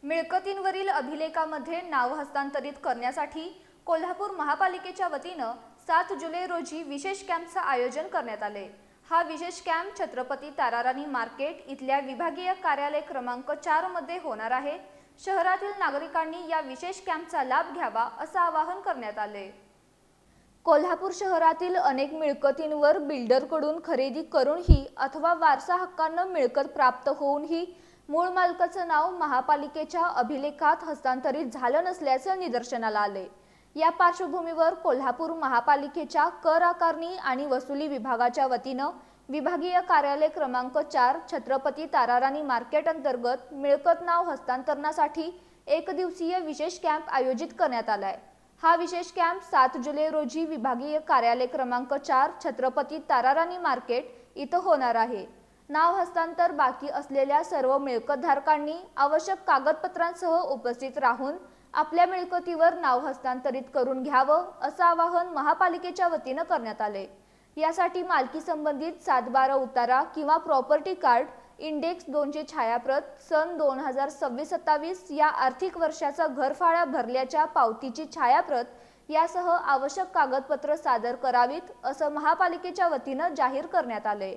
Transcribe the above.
मिळकतींवरील अभिलेखामध्ये नाव हस्तांतरित करण्यासाठी कोल्हापूर महापालिकेच्या वतीनं 7 जुलै रोजी विशेष कॅम्पचं आयोजन करण्यात आले। हा विशेष कॅम्प छत्रपती ताराराणी मार्केट इथल्या विभागीय कार्यालय क्रमांक 4 मध्ये होणार आहे। शहरातील नागरिकांनी या विशेष कॅम्पचा लाभ घ्यावा असं आवाहन करण्यात आले। कोल्हापूर शहरातील अनेक मिळकतींवर बिल्डरकडून खरेदी करूनही अथवा वारसा हक्कानं मिळकत प्राप्त होऊनही मूळ मालकाचं नाव महापालिकेच्या अभिलेखात हस्तांतरित झालं नसल्याचं निदर्शनाला आले। या पार्श्वभूमीवर कोल्हापूर महापालिकेच्या कर आकारणी आणि वसुली विभागाच्या वतीनं विभागीय कार्यालय क्रमांक 4 छत्रपती ताराराणी मार्केट अंतर्गत मिळकत नाव हस्तांतरणासाठी एकदिवसीय विशेष कॅम्प आयोजित करण्यात आलाय। हा विशेष कॅम्प 7 जुलै रोजी विभागीय कार्यालय क्रमांक 4 छत्रपती ताराराणी मार्केट इथं होणार आहे। नाव हस्तांतर बाकी असलेल्या सर्व मिळकतधारकांनी आवश्यक कागदपत्रांसह उपस्थित राहून आपल्या मिळकतीवर नाव हस्तांतरित करून घ्यावं असं आवाहन महापालिकेच्या वतीनं करण्यात आले। यासाठी मालकी संबंधित 7/12 उतारा किंवा प्रॉपर्टी कार्ड इंडेक्स 2ची छायाप्रत सन 2026-27 या आर्थिक वर्षाचा घरफाळा भरल्याच्या पावतीची छायाप्रत यासह आवश्यक कागदपत्र सादर करावीत असं महापालिकेच्या वतीनं जाहीर करण्यात आले।